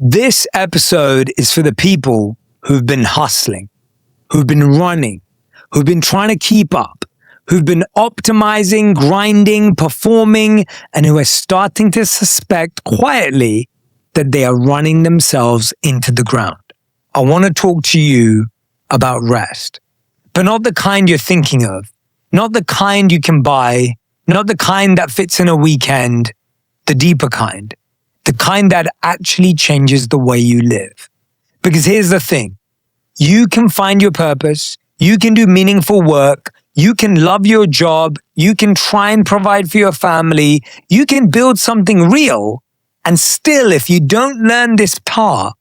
This episode is for the people who've been hustling, who've been running, who've been trying to keep up, who've been optimizing, grinding, performing, and who are starting to suspect quietly that they are running themselves into the ground. I want to talk to you about rest, but not the kind you're thinking of, not the kind you can buy, not the kind that fits in a weekend, the deeper kind. The kind that actually changes the way you live. Because here's the thing. You can find your purpose. You can do meaningful work. You can love your job. You can try and provide for your family. You can build something real. And still, if you don't learn this part,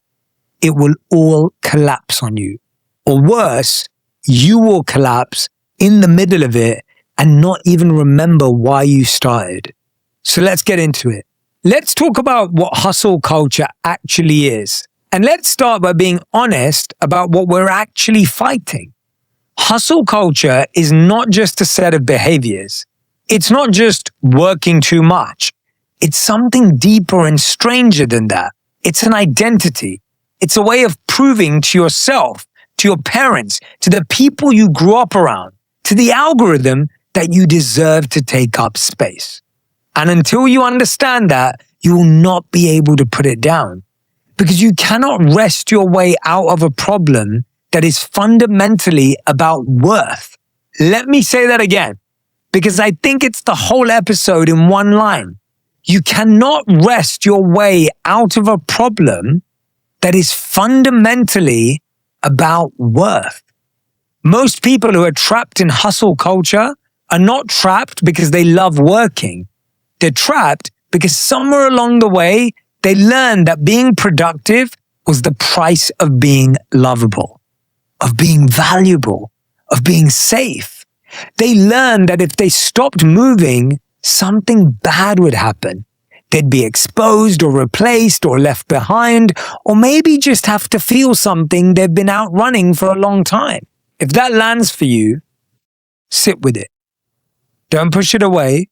it will all collapse on you. Or worse, you will collapse in the middle of it and not even remember why you started. So let's get into it. Let's talk about what hustle culture actually is. And let's start by being honest about what we're actually fighting. Hustle culture is not just a set of behaviors. It's not just working too much. It's something deeper and stranger than that. It's an identity. It's a way of proving to yourself, to your parents, to the people you grew up around, to the algorithm that you deserve to take up space. And until you understand that, you will not be able to put it down. Because you cannot wrest your way out of a problem that is fundamentally about worth. Let me say that again, because I think it's the whole episode in one line. You cannot wrest your way out of a problem that is fundamentally about worth. Most people who are trapped in hustle culture are not trapped because they love working. They're trapped because somewhere along the way, they learned that being productive was the price of being lovable, of being valuable, of being safe. They learned that if they stopped moving, something bad would happen. They'd be exposed or replaced or left behind, or maybe just have to feel something they've been outrunning for a long time. If that lands for you, sit with it. Don't push it away.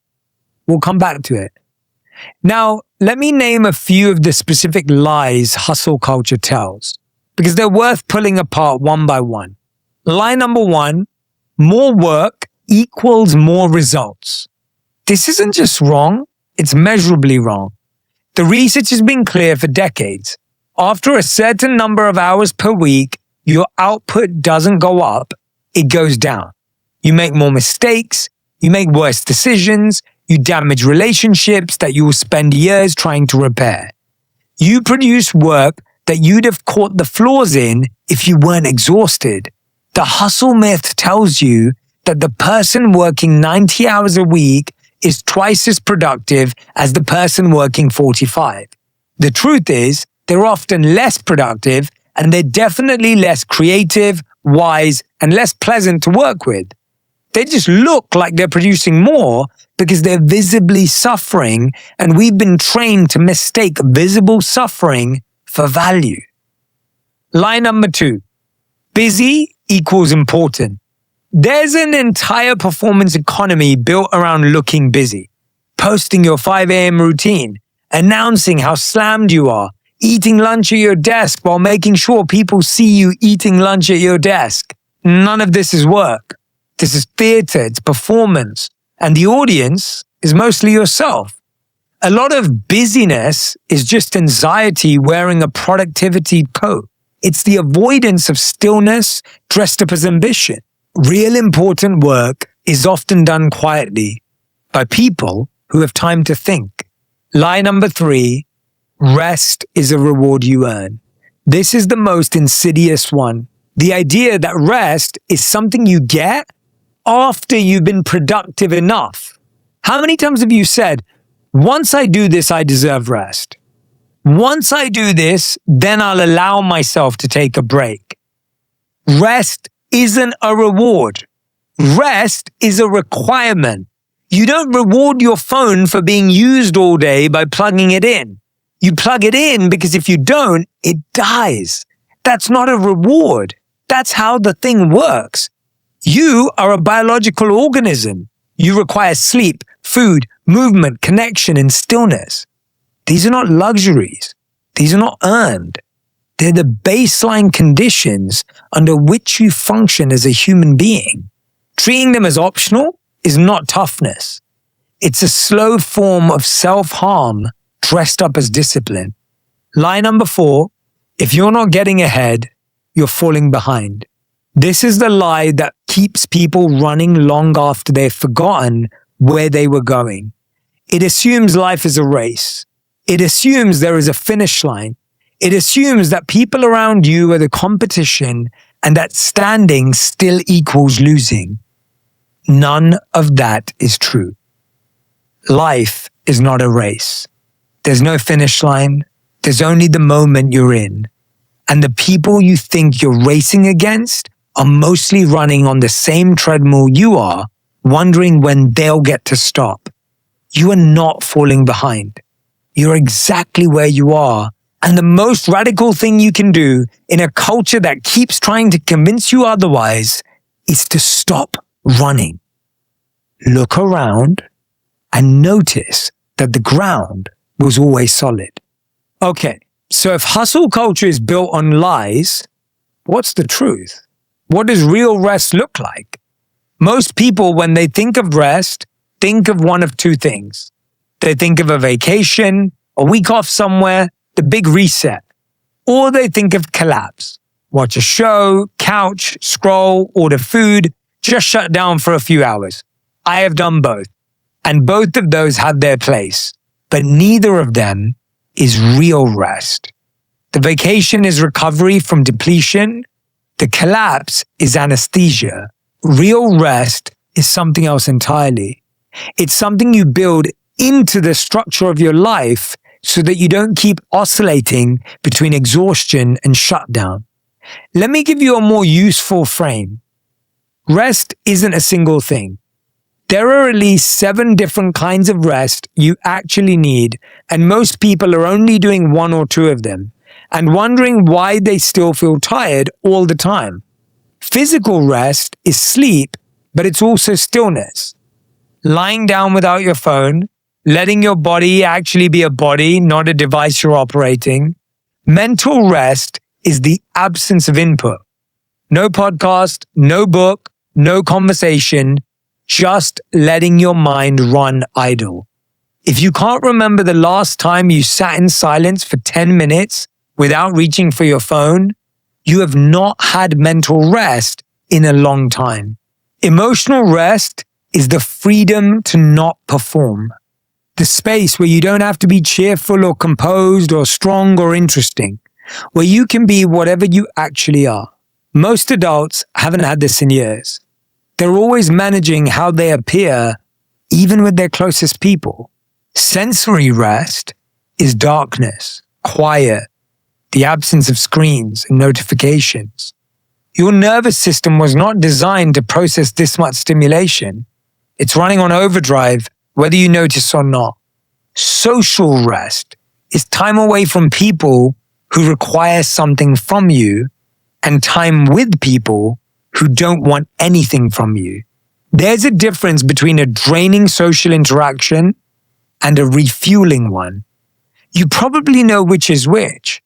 We'll come back to it. Now, let me name a few of the specific lies hustle culture tells, because they're worth pulling apart one by one. Lie number one, more work equals more results. This isn't just wrong, it's measurably wrong. The research has been clear for decades. After a certain number of hours per week, your output doesn't go up, it goes down. You make more mistakes, you make worse decisions, you damage relationships that you will spend years trying to repair. You produce work that you'd have caught the flaws in if you weren't exhausted. The hustle myth tells you that the person working 90 hours a week is twice as productive as the person working 45. The truth is, they're often less productive and they're definitely less creative, wise, and less pleasant to work with. They just look like they're producing more because they're visibly suffering, and we've been trained to mistake visible suffering for value. Lie number two, busy equals important. There's an entire performance economy built around looking busy, posting your 5 a.m. routine, announcing how slammed you are, eating lunch at your desk while making sure people see you eating lunch at your desk. None of this is work. This is theater, it's performance, and the audience is mostly yourself. A lot of busyness is just anxiety wearing a productivity coat. It's the avoidance of stillness dressed up as ambition. Real important work is often done quietly by people who have time to think. Lie number three, rest is a reward you earn. This is the most insidious one. The idea that rest is something you get after you've been productive enough. How many times have you said, once I do this, I deserve rest. Once I do this, then I'll allow myself to take a break. Rest isn't a reward. Rest is a requirement. You don't reward your phone for being used all day by plugging it in. You plug it in because if you don't, it dies. That's not a reward. That's how the thing works. You are a biological organism. You require sleep, food, movement, connection, and stillness. These are not luxuries. These are not earned. They're the baseline conditions under which you function as a human being. Treating them as optional is not toughness. It's a slow form of self-harm dressed up as discipline. Lie number 4, if you're not getting ahead, you're falling behind. This is the lie that keeps people running long after they've forgotten where they were going. It assumes life is a race. It assumes there is a finish line. It assumes that people around you are the competition and that standing still equals losing. None of that is true. Life is not a race. There's no finish line. There's only the moment you're in. And the people you think you're racing against are mostly running on the same treadmill you are, wondering when they'll get to stop. You are not falling behind. You're exactly where you are. And the most radical thing you can do in a culture that keeps trying to convince you otherwise is to stop running. Look around and notice that the ground was always solid. Okay, so if hustle culture is built on lies, what's the truth? What does real rest look like? Most people, when they think of rest, think of one of two things. They think of a vacation, a week off somewhere, the big reset. Or they think of collapse. Watch a show, couch, scroll, order food, just shut down for a few hours. I have done both. And both of those have their place. But neither of them is real rest. The vacation is recovery from depletion. The collapse is anesthesia. Real rest is something else entirely. It's something you build into the structure of your life so that you don't keep oscillating between exhaustion and shutdown. Let me give you a more useful frame. Rest isn't a single thing. There are at least 7 different kinds of rest you actually need, and most people are only doing 1 or 2 of them, and wondering why they still feel tired all the time. Physical rest is sleep, but it's also stillness. Lying down without your phone, letting your body actually be a body, not a device you're operating. Mental rest is the absence of input. No podcast, no book, no conversation, just letting your mind run idle. If you can't remember the last time you sat in silence for 10 minutes without reaching for your phone, you have not had mental rest in a long time. Emotional rest is the freedom to not perform. The space where you don't have to be cheerful or composed or strong or interesting, where you can be whatever you actually are. Most adults haven't had this in years. They're always managing how they appear, even with their closest people. Sensory rest is darkness, quiet, the absence of screens and notifications. Your nervous system was not designed to process this much stimulation. It's running on overdrive, whether you notice or not. Social rest is time away from people who require something from you and time with people who don't want anything from you. There's a difference between a draining social interaction and a refueling one. You probably know which is which.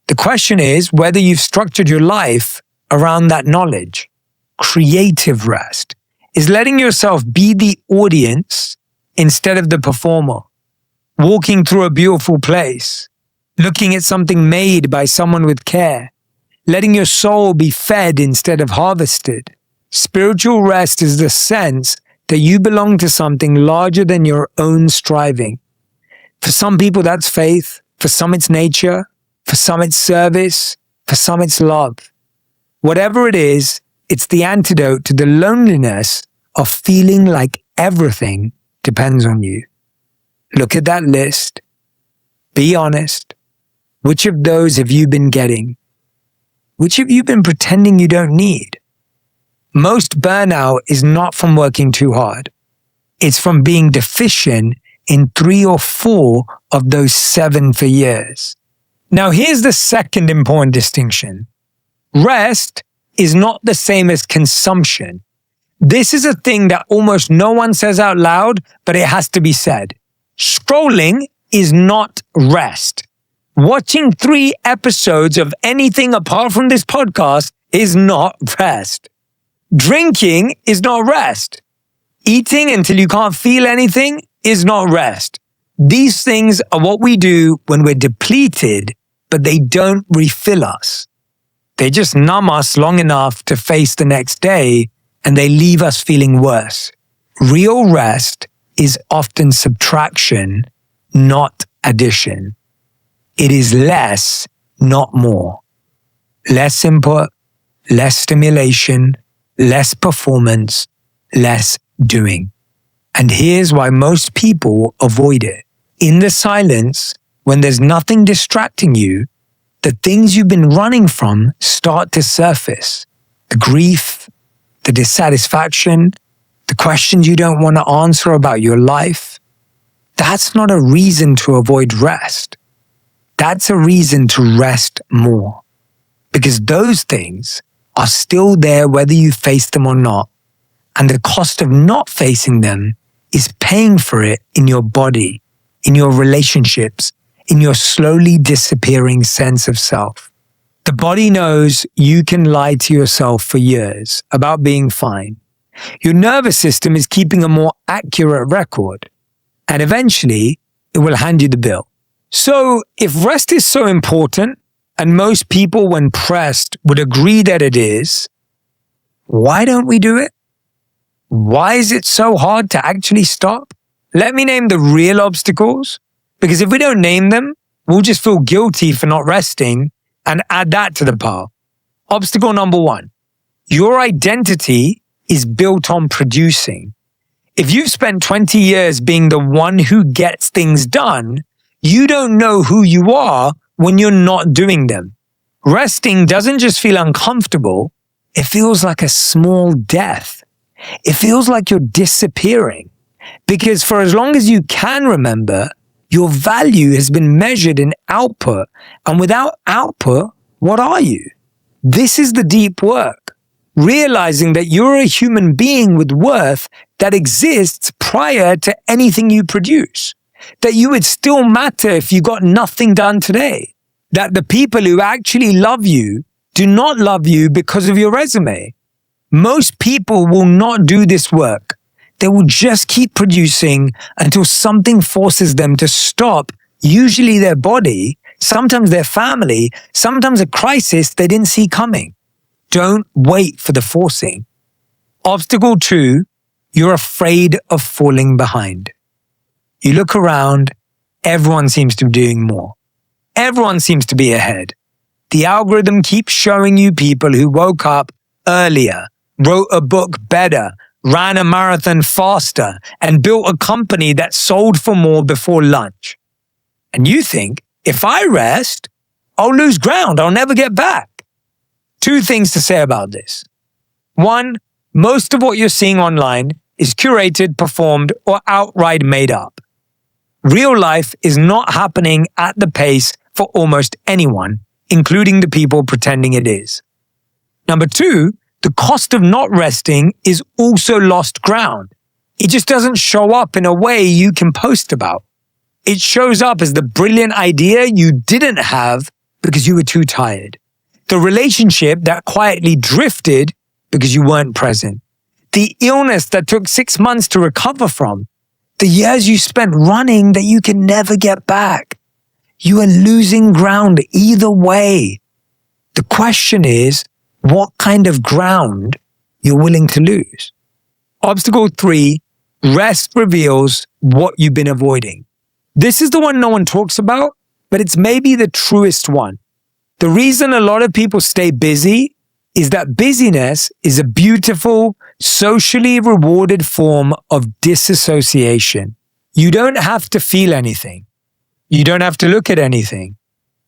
The question is whether you've structured your life around that knowledge. Creative rest is letting yourself be the audience instead of the performer. Walking through a beautiful place, looking at something made by someone with care, letting your soul be fed instead of harvested. Spiritual rest is the sense that you belong to something larger than your own striving. For some people, that's faith. For some, it's nature. For some, it's service. For some, it's love. Whatever it is, it's the antidote to the loneliness of feeling like everything depends on you. Look at that list. Be honest. Which of those have you been getting? Which have you been pretending you don't need? Most burnout is not from working too hard. It's from being deficient in 3 or 4 of those 7 for years. Now, here's the second important distinction. Rest is not the same as consumption. This is a thing that almost no one says out loud, but it has to be said. Scrolling is not rest. Watching 3 episodes of anything apart from this podcast is not rest. Drinking is not rest. Eating until you can't feel anything is not rest. These things are what we do when we're depleted, but they don't refill us. They just numb us long enough to face the next day, and they leave us feeling worse. Real rest is often subtraction, not addition. It is less, not more. Less input, less stimulation, less performance, less doing. And here's why most people avoid it. In the silence, when there's nothing distracting you, the things you've been running from start to surface. The grief, the dissatisfaction, the questions you don't want to answer about your life. That's not a reason to avoid rest. That's a reason to rest more. Because those things are still there whether you face them or not. And the cost of not facing them is paying for it in your body, in your relationships, in your slowly disappearing sense of self. The body knows you can lie to yourself for years about being fine. Your nervous system is keeping a more accurate record, and eventually it will hand you the bill. So if rest is so important, and most people when pressed would agree that it is, why don't we do it? Why is it so hard to actually stop? Let me name the real obstacles, because if we don't name them, we'll just feel guilty for not resting and add that to the pile. Obstacle number 1, your identity is built on producing. If you've spent 20 years being the one who gets things done, you don't know who you are when you're not doing them. Resting doesn't just feel uncomfortable, it feels like a small death. It feels like you're disappearing. Because for as long as you can remember, your value has been measured in output. And without output, what are you? This is the deep work. Realizing that you're a human being with worth that exists prior to anything you produce. That you would still matter if you got nothing done today. That the people who actually love you do not love you because of your resume. Most people will not do this work. They will just keep producing until something forces them to stop, usually their body, sometimes their family, sometimes a crisis they didn't see coming. Don't wait for the forcing. Obstacle 2, you're afraid of falling behind. You look around, everyone seems to be doing more. Everyone seems to be ahead. The algorithm keeps showing you people who woke up earlier, wrote a book better, ran a marathon faster, and built a company that sold for more before lunch. And you think, if I rest, I'll lose ground, I'll never get back. 2 things to say about this. 1, most of what you're seeing online is curated, performed, or outright made up. Real life is not happening at the pace for almost anyone, including the people pretending it is. Number 2, the cost of not resting is also lost ground. It just doesn't show up in a way you can post about. It shows up as the brilliant idea you didn't have because you were too tired. The relationship that quietly drifted because you weren't present. The illness that took 6 months to recover from. The years you spent running that you can never get back. You are losing ground either way. The question is, what kind of ground you're willing to lose? Obstacle 3, rest reveals what you've been avoiding. This is the one no one talks about, but it's maybe the truest one. The reason a lot of people stay busy is that busyness is a beautiful, socially rewarded form of disassociation. You don't have to feel anything. You don't have to look at anything.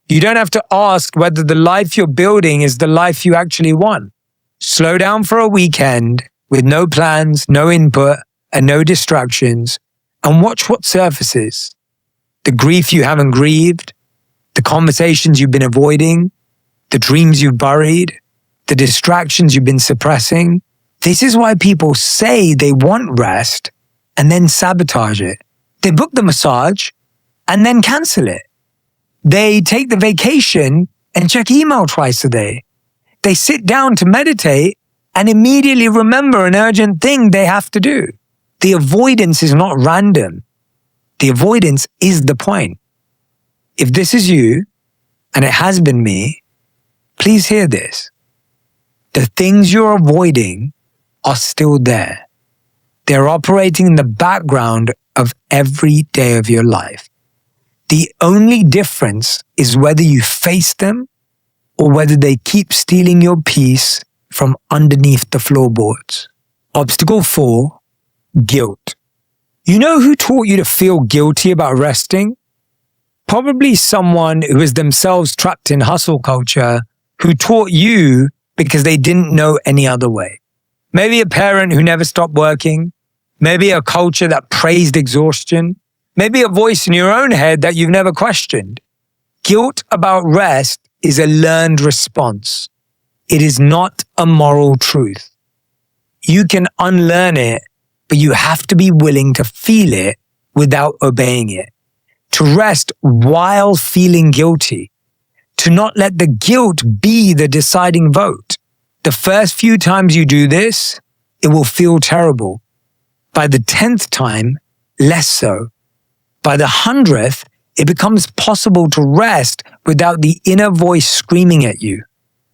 You don't have to ask whether the life you're building is the life you actually want. Slow down for a weekend with no plans, no input, and no distractions, and watch what surfaces. The grief you haven't grieved, the conversations you've been avoiding, the dreams you've buried, the distractions you've been suppressing. This is why people say they want rest and then sabotage it. They book the massage and then cancel it. They take the vacation and check email twice a day. They sit down to meditate and immediately remember an urgent thing they have to do. The avoidance is not random. The avoidance is the point. If this is you, and it has been me, please hear this. The things you're avoiding are still there. They're operating in the background of every day of your life. The only difference is whether you face them or whether they keep stealing your peace from underneath the floorboards. Obstacle 4, guilt. You know who taught you to feel guilty about resting? Probably someone who is themselves trapped in hustle culture, who taught you because they didn't know any other way. Maybe a parent who never stopped working. Maybe a culture that praised exhaustion. Maybe a voice in your own head that you've never questioned. Guilt about rest is a learned response. It is not a moral truth. You can unlearn it, but you have to be willing to feel it without obeying it. To rest while feeling guilty. To not let the guilt be the deciding vote. The first few times you do this, it will feel terrible. By the 10th time, less so. By the 100th, it becomes possible to rest without the inner voice screaming at you.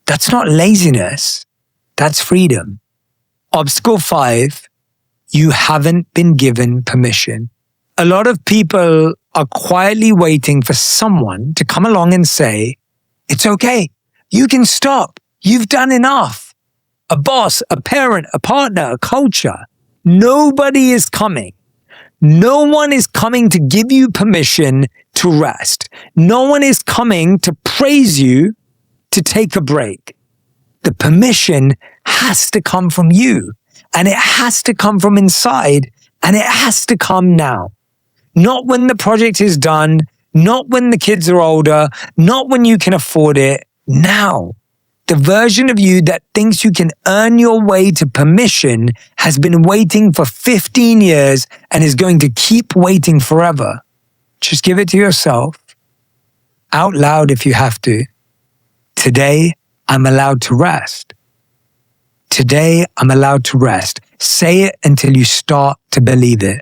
That's not laziness. That's freedom. Obstacle 5, you haven't been given permission. A lot of people are quietly waiting for someone to come along and say, it's okay. You can stop. You've done enough. A boss, a parent, a partner, a culture. Nobody is coming. No one is coming to give you permission to rest. No one is coming to praise you to take a break. The permission has to come from you, and it has to come from inside, and it has to come now. Not when the project is done, not when the kids are older, not when you can afford it. Now. The version of you that thinks you can earn your way to permission has been waiting for 15 years and is going to keep waiting forever. Just give it to yourself, out loud if you have to. Today, I'm allowed to rest. Today, I'm allowed to rest. Say it until you start to believe it.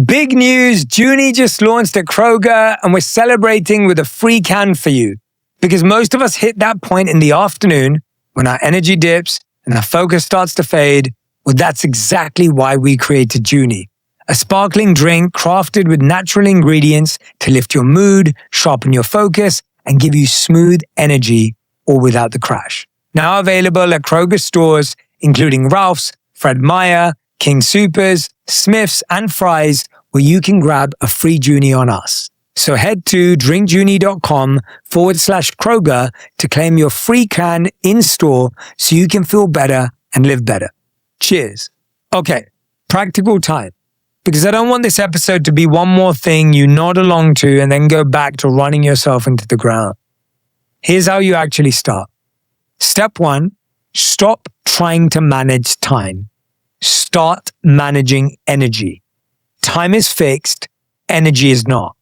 Big news, Junie just launched at Kroger and we're celebrating with a free can for you. Because most of us hit that point in the afternoon when our energy dips and our focus starts to fade. Well, that's exactly why we created Junie, a sparkling drink crafted with natural ingredients to lift your mood, sharpen your focus, and give you smooth energy, all without the crash. Now available at Kroger stores, including Ralph's, Fred Meyer, King Soopers, Smith's, and Fry's, where you can grab a free Junie on us. So head to drinkjunie.com/Kroger to claim your free can in store so you can feel better and live better. Cheers. Okay, practical time. Because I don't want this episode to be one more thing you nod along to and then go back to running yourself into the ground. Here's how you actually start. Step 1, stop trying to manage time. Start managing energy. Time is fixed, energy is not.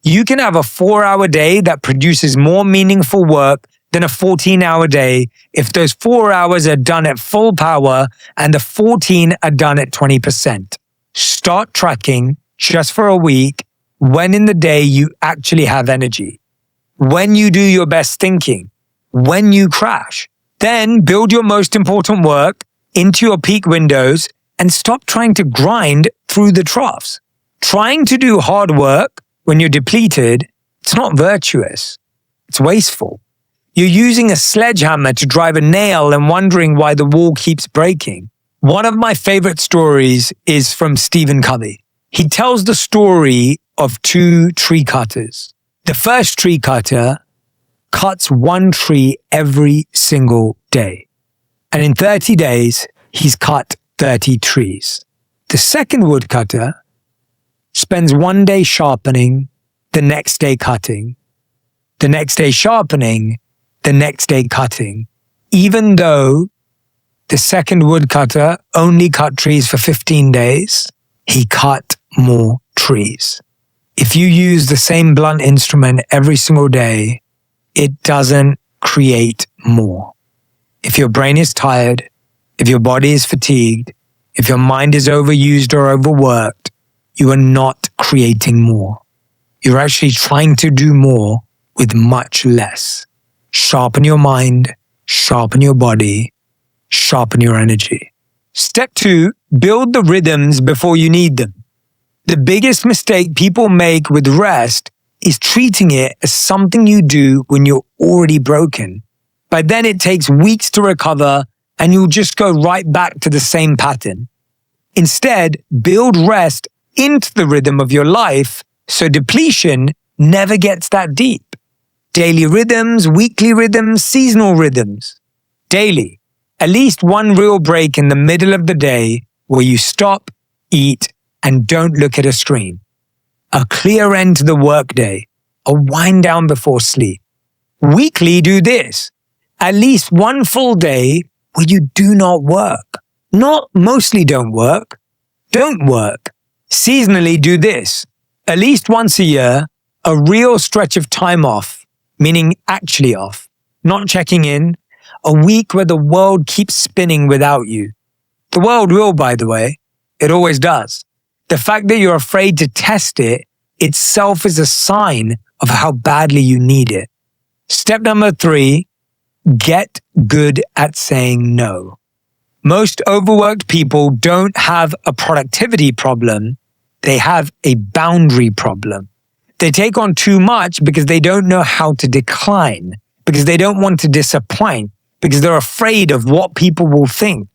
You can have a 4-hour day that produces more meaningful work than a 14-hour day if those 4 hours are done at full power and the 14 are done at 20%. Start tracking just for a week when in the day you actually have energy, when you do your best thinking, when you crash. Then build your most important work into your peak windows and stop trying to grind through the troughs. Trying to do hard work when you're depleted, it's not virtuous. It's wasteful. You're using a sledgehammer to drive a nail and wondering why the wall keeps breaking. One of my favorite stories is from Stephen Covey. He tells the story of 2 tree cutters. The first tree cutter cuts 1 tree every single day. And in 30 days, he's cut 30 trees. The second woodcutter spends 1 day sharpening, the next day cutting, the next day sharpening, the next day cutting, even though the second woodcutter only cut trees for 15 days, he cut more trees. If you use the same blunt instrument every single day, it doesn't create more. If your brain is tired, if your body is fatigued, if your mind is overused or overworked, you are not creating more. You're actually trying to do more with much less. Sharpen your mind, sharpen your body, sharpen your energy. Step 2, build the rhythms before you need them. The biggest mistake people make with rest is treating it as something you do when you're already broken. By then it takes weeks to recover and you'll just go right back to the same pattern. Instead, build rest into the rhythm of your life so depletion never gets that deep. Daily rhythms, weekly rhythms, seasonal rhythms. Daily, at least one real break in the middle of the day where you stop, eat, and don't look at a screen. A clear end to the workday, a wind down before sleep. Weekly, do this. At least one full day where you do not work. Not mostly don't work. Don't work. Seasonally, do this. At least once a year, a real stretch of time off, meaning actually off, not checking in, a week where the world keeps spinning without you. The world will, by the way. It always does. The fact that you're afraid to test it itself is a sign of how badly you need it. Step number 3, get good at saying no. Most overworked people don't have a productivity problem. They have a boundary problem. They take on too much because they don't know how to decline, because they don't want to disappoint, because they're afraid of what people will think.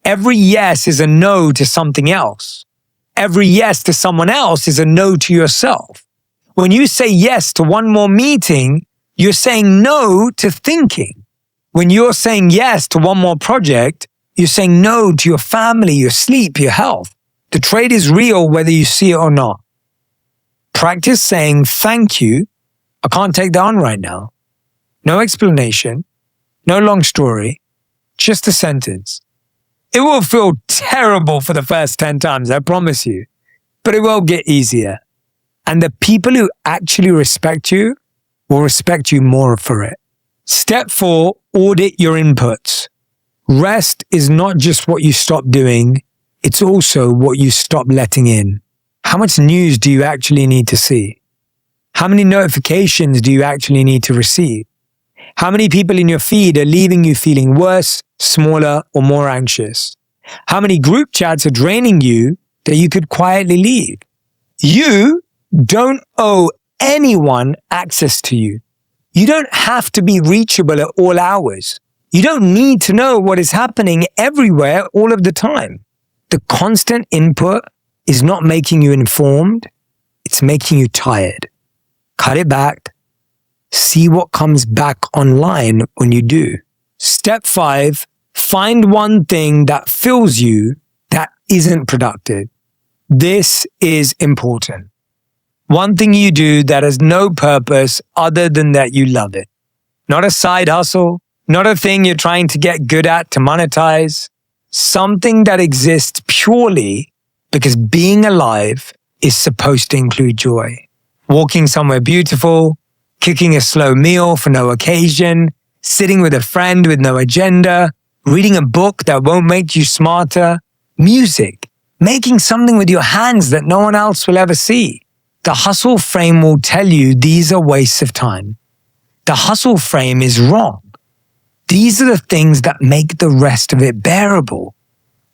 Every yes is a no to something else. Every yes to someone else is a no to yourself. When you say yes to one more meeting, you're saying no to thinking. When you're saying yes to one more project, you're saying no to your family, your sleep, your health. The trade is real whether you see it or not. Practice saying thank you. I can't take that on right now. No explanation, no long story, just a sentence. It will feel terrible for the first 10 times, I promise you, but it will get easier. And the people who actually respect you will respect you more for it. Step 4, audit your inputs. Rest is not just what you stop doing, it's also what you stop letting in. How much news do you actually need to see? How many notifications do you actually need to receive? How many people in your feed are leaving you feeling worse, smaller, or more anxious? How many group chats are draining you that you could quietly leave? You don't owe anyone access to you. You don't have to be reachable at all hours. You don't need to know what is happening everywhere all of the time. The constant input is not making you informed, it's making you tired. Cut it back. See what comes back online when you do. Step 5, find one thing that fills you that isn't productive. This is important. One thing you do that has no purpose other than that you love it. Not a side hustle, not a thing you're trying to get good at to monetize. Something that exists purely because being alive is supposed to include joy. Walking somewhere beautiful, cooking a slow meal for no occasion, sitting with a friend with no agenda, reading a book that won't make you smarter, music, making something with your hands that no one else will ever see. The hustle frame will tell you these are wastes of time. The hustle frame is wrong. These are the things that make the rest of it bearable.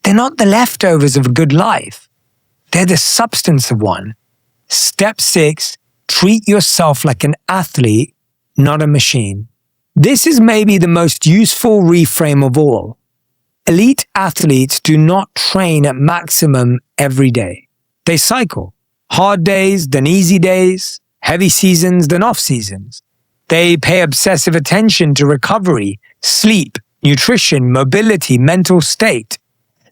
They're not the leftovers of a good life. They're the substance of one. Step 6, treat yourself like an athlete, not a machine. This is maybe the most useful reframe of all. Elite athletes do not train at maximum every day. They cycle. Hard days, then easy days, heavy seasons, then off seasons. They pay obsessive attention to recovery, sleep, nutrition, mobility, mental state.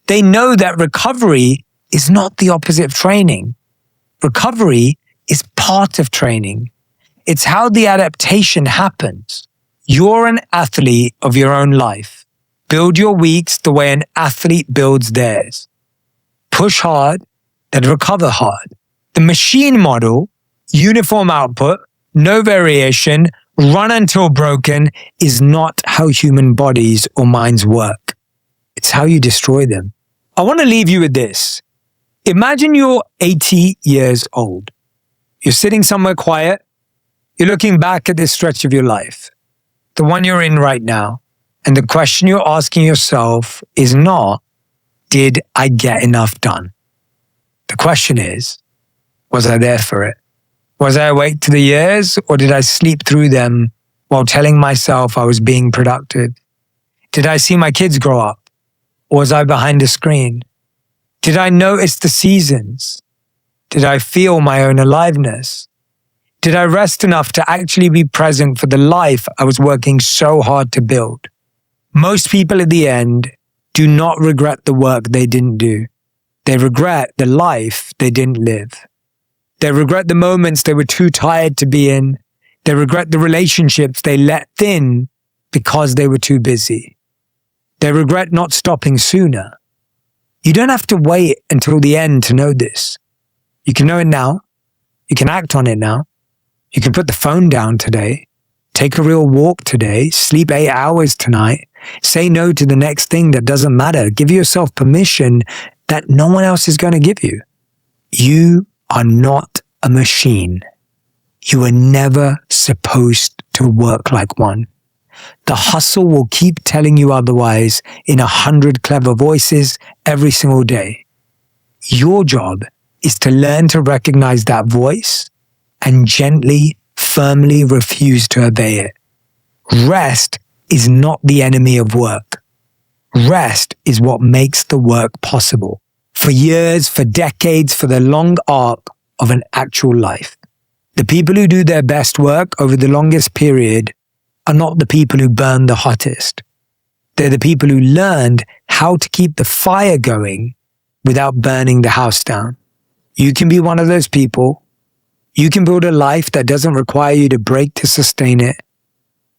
They know that recovery is not the opposite of training. Recovery is part of training. It's how the adaptation happens. You're an athlete of your own life. Build your weeks the way an athlete builds theirs. Push hard, then recover hard. The machine model uniform output, no variation, run until broken is not how human bodies or minds work. It's how you destroy them. I want to leave you with this. Imagine you're 80 years old. You're sitting somewhere quiet. You're looking back at this stretch of your life, the one you're in right now. And the question you're asking yourself is not, did I get enough done? The question is, was I there for it? Was I awake to the years, or did I sleep through them while telling myself I was being productive? Did I see my kids grow up, or was I behind a screen? Did I notice the seasons? Did I feel my own aliveness? Did I rest enough to actually be present for the life I was working so hard to build? Most people at the end do not regret the work they didn't do. They regret the life they didn't live. They regret the moments they were too tired to be in. They regret the relationships they let thin because they were too busy. They regret not stopping sooner. You don't have to wait until the end to know this. You can know it now. You can act on it now. You can put the phone down today. Take a real walk today. Sleep 8 hours tonight. Say no to the next thing that doesn't matter. Give yourself permission that no one else is going to give you. You are not a machine. You were never supposed to work like one. The hustle will keep telling you otherwise in 100 clever voices every single day. Your job is to learn to recognize that voice and gently, firmly refuse to obey it. Rest is not the enemy of work. Rest is what makes the work possible. For years, for decades, for the long arc of an actual life. The people who do their best work over the longest period are not the people who burn the hottest. They're the people who learned how to keep the fire going without burning the house down. You can be one of those people. You can build a life that doesn't require you to break to sustain it.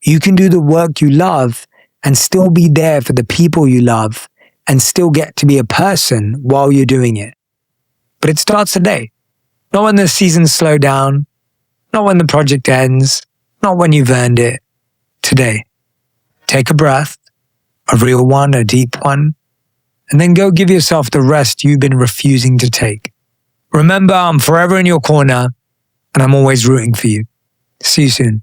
You can do the work you love and still be there for the people you love and still get to be a person while you're doing it. But it starts today. Not when the seasons slow down, not when the project ends, not when you've earned it. Today. Take a breath, a real one, a deep one, and then go give yourself the rest you've been refusing to take. Remember, I'm forever in your corner, and I'm always rooting for you. See you soon.